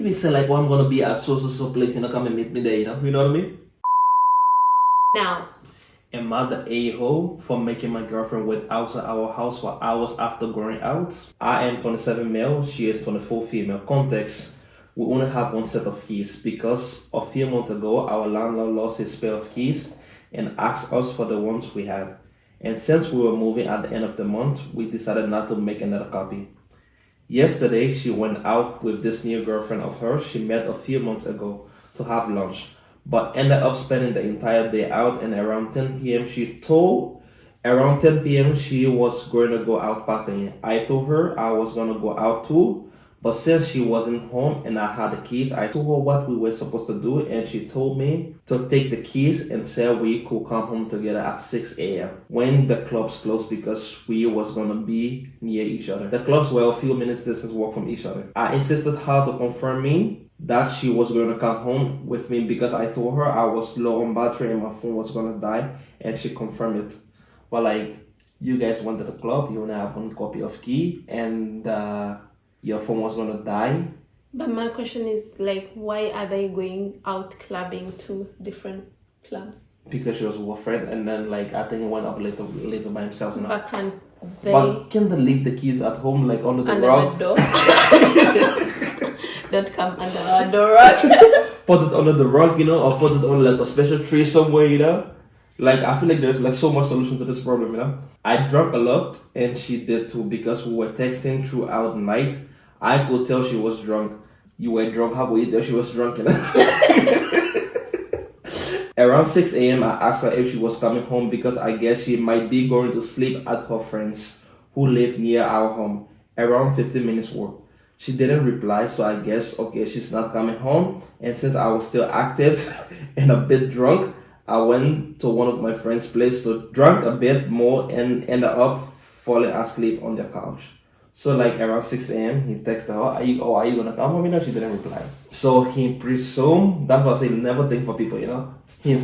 me say like, well, I'm gonna be at so place, come and meet me there, you know what I mean? Now, Am I the a-hole for making my girlfriend wait outside our house for hours after going out? I am 27 male, she is 24 female. Context, we only have one set of keys because a few months ago, our landlord lost his pair of keys and asked us for the ones we had. And since we were moving at the end of the month, we decided not to make another copy. Yesterday, she went out with this new girlfriend of hers she met a few months ago to have lunch, but ended up spending the entire day out, and around 10 p.m. she was going to go out partying. I told her I was going to go out too, but since she wasn't home and I had the keys, I told her what we were supposed to do, and she told me to take the keys and said we could come home together at 6 a.m. when the clubs closed because we was going to be near each other. The clubs were a few minutes distance walk from each other. I insisted her to confirm me that she was going to come home with me because I told her I was low on battery and my phone was going to die, and she confirmed it. But like, you guys went to the club, you only have one copy of key, and your phone was going to die. but my question is like, why are they going out clubbing to different clubs? Because she was with a friend, and then like I think he went up later by himself, But can't they But can they leave the keys at home, like under the under rug? the door? Don't come under our door. Put it under the rug, or put it on like a special tree somewhere, Like I feel like there's like so much solution to this problem, I drank a lot, and she did too because we were texting throughout the night. I could tell she was drunk. You were drunk. How could you tell she was drunk? Around 6 a.m., I asked her if she was coming home because I guess she might be going to sleep at her friends who live near our home. Around 15 minutes walk. She didn't reply, so I guess, okay, she's not coming home. And since I was still active and a bit drunk, I went to one of my friend's place to drink a bit more and ended up falling asleep on the couch. So like around 6 a.m., he texted her, are you gonna come home? She didn't reply. So he presumed, that was a never thing for people, He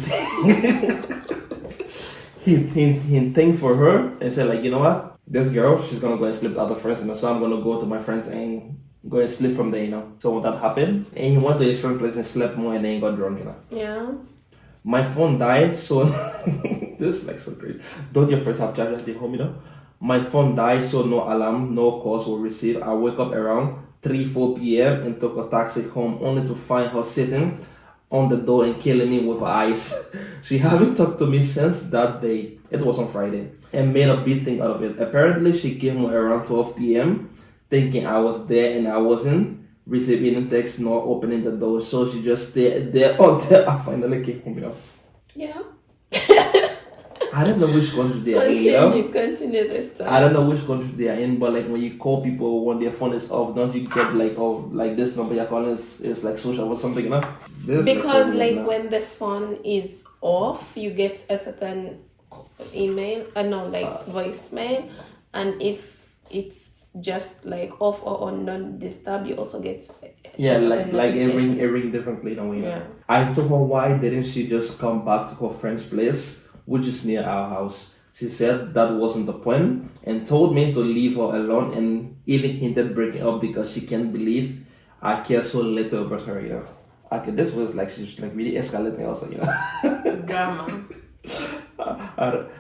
think for her and said like, you know what? This girl, she's gonna go and sleep with other friends, so I'm gonna go to my friends and go and sleep from there, So when that happened, and he went to his friend's place and slept more and then got drunk, Yeah. My phone died, so this is like so crazy. Don't your friends have chargers at home, My phone died, so no alarm, no calls were received. I woke up around 3-4 p.m. and took a taxi home only to find her sitting on the door and killing me with her eyes. She haven't talked to me since that day. It was on Friday. And made a big thing out of it. Apparently, she came home around 12 p.m. thinking I was there and I wasn't receiving a text nor opening the door. So she just stayed there until I finally came home, Yeah. I don't know which country they are in, Continue this time. I don't know which country they are in, but like when you call people when their phone is off, don't you get like, oh, like this number you're calling is like social or something, This Because so like when the phone is off, you get a certain email, voicemail, and if it's just like off or on non-disturb, you also get like it ring differently, Yeah. I told her why didn't she just come back to her friend's place, which is near our house. She said that wasn't the point and told me to leave her alone and even hinted breaking up because she can't believe I care so little about her, Okay, this was like she's like really escalating also, Drama.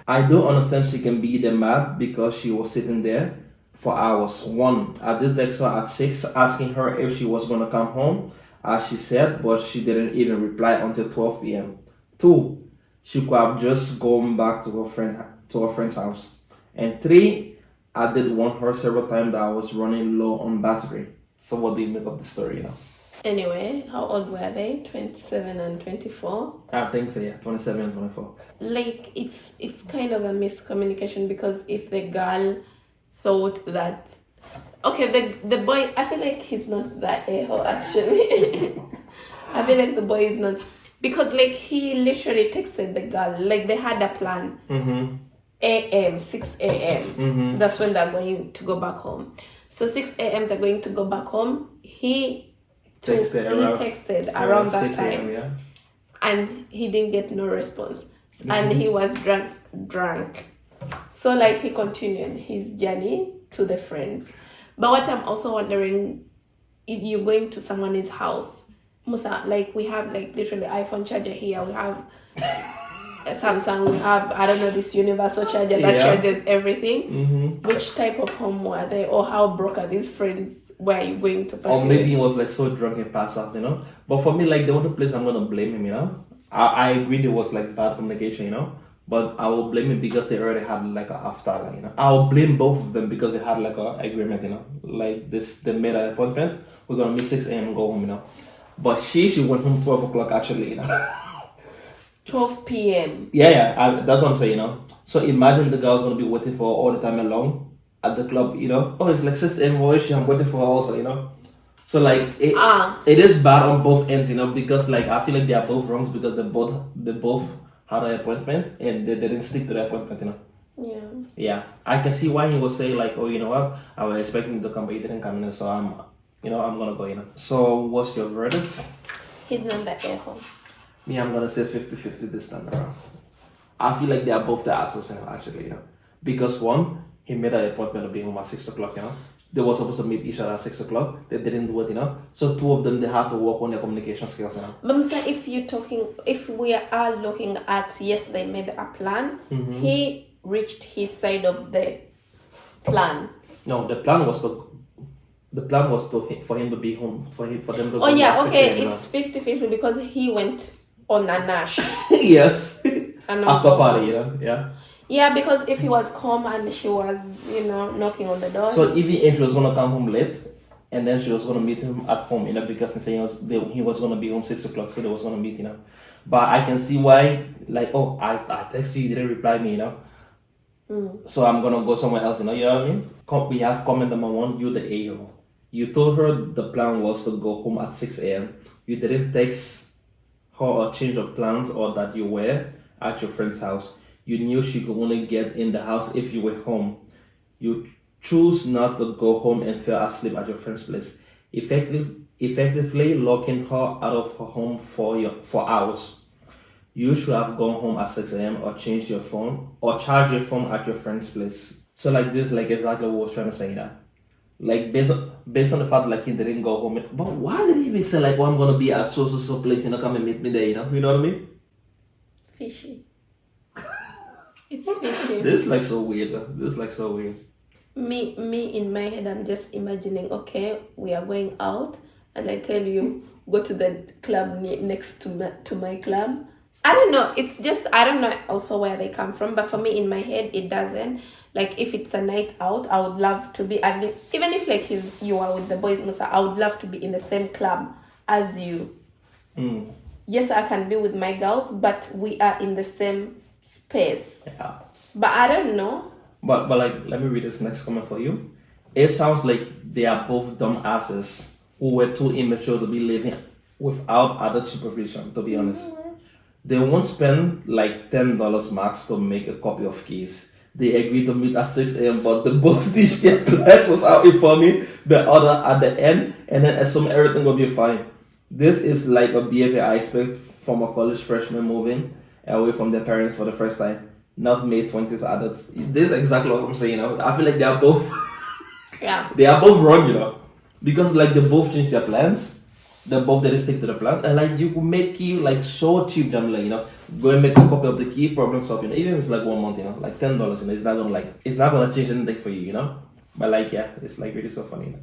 I don't understand she can be that mad because she was sitting there for hours. One, I did text her at 6 asking her if she was gonna come home, as she said, but she didn't even reply until 12 p.m. Two, she could have just gone back to her friend's house. And three, I did warn her several times that I was running low on battery. So what do you make of the story, Anyway, how old were they? 27 and 24? I think so, yeah, 27 and 24. Like, it's kind of a miscommunication because if the girl thought that... Okay, the boy, I feel like he's not that a-hole, actually. I feel like the boy is not... Because, like, he literally texted the girl. Like, they had a plan. A.M., 6 a.m. That's when they're going to go back home. So 6 a.m. they're going to go back home. He texted around that time, yeah. and he didn't get no response, and he was drunk. So like he continued his journey to the friends. But what I'm also wondering if you're going to someone's house, Musa, like we have like literally iPhone charger here, we have a Samsung, we have, I don't know, this universal charger that charges everything. Which type of home were they, or how broke are these friends? Where are you going to party? Or maybe he was like so drunk and passed out, you know. But for me, like the only place I'm gonna blame him, you know. I agree there was like bad communication, you know. But I will blame him because they already had like a after, like, you know. I'll blame both of them because they had like a agreement, you know. Like this, they made an appointment. We're gonna meet 6 a.m. and go home, you know. But she went home 12 o'clock actually, you know. 12 p.m. Yeah, that's what I'm saying, you know. So imagine the girl's gonna be waiting for her all the time alone at the club, you know. Oh, it's like 6 a.m. Where is she? I'm waiting for her also, you know. So like it is bad on both ends, you know, because like I feel like they are both wrongs because they both had an appointment and they didn't stick to the appointment, you know. Yeah. Yeah, I can see why he was saying like, oh, you know what, I was expecting him to come, but he didn't come, you know. So I'm gonna go, you know. So what's your verdict? He's not that a-hole. Me, I'm gonna say 50-50 this time around. I feel like they are both the assholes, you know, actually, you know. Because one, he made an appointment to be home at 6 o'clock, you know. They were supposed to meet each other at 6 o'clock. They didn't do it, you know. So two of them, they have to work on their communication skills, you know. But Mr. If we are looking at, yes, they made a plan. He reached his side of the plan. No, the plan was for him to be home, for them to. Oh yeah, okay, it's 50-50 because he went on a Nash. Yes. After party, you know, yeah. Yeah, because if he was calm and she was, you know, knocking on the door. So even if she was gonna come home late, and then she was gonna meet him at home, you know, because he was gonna be home 6 o'clock, so they was gonna meet, you know. But I can see why, like, oh, I texted you, you didn't reply me, you know. So I'm gonna go somewhere else, you know what I mean? We have comment number 1, you the a-hole. You told her the plan was to go home at 6 a.m. You didn't text her a change of plans or that you were at your friend's house. You knew she could only get in the house if you were home. You choose not to go home and fell asleep at your friend's place, effectively locking her out of her home for hours. You should have gone home at 6 a.m. or changed your phone or charged your phone at your friend's place. So like this, like exactly what I was trying to say that. Like based on the fact like he didn't go home, but why did he even say like, I'm gonna be at so place, you know, come and meet me there, you know what I mean? Fishy. It's fishy. This is like so weird. This is like so weird. Me in my head, I'm just imagining. Okay, we are going out, and I tell you, go to the club next to my club. I don't know. It's just I don't know also where they come from, but for me in my head, it doesn't. Like if it's a night out, I would love to be at least, even if like you are with the boys, Musa, I would love to be in the same club as you. Yes, I can be with my girls, but we are in the same space. Yeah. But I don't know. But like, let me read this next comment for you. It sounds like they are both dumb asses who were too immature to be living without other supervision, to be honest. They won't spend like $10 max to make a copy of keys. They agree to meet at 6 a.m. but they both teach their plans without informing the other at the end and then assume everything will be fine. This is like a behavior I expect from a college freshman moving away from their parents for the first time. Not made 20s adults. This is exactly what I'm saying, you know. I feel like they are both they are both wrong, you know. Because like they both changed their plans. They both didn't stick to the plan. And like you could make key like so cheap, them like, you know, go and make a copy of the key, problem solved, you know. Even if it's like 1 month, you know, like $10, you know, it's not gonna change anything for you, you know. But like yeah, it's like really so funny, you know?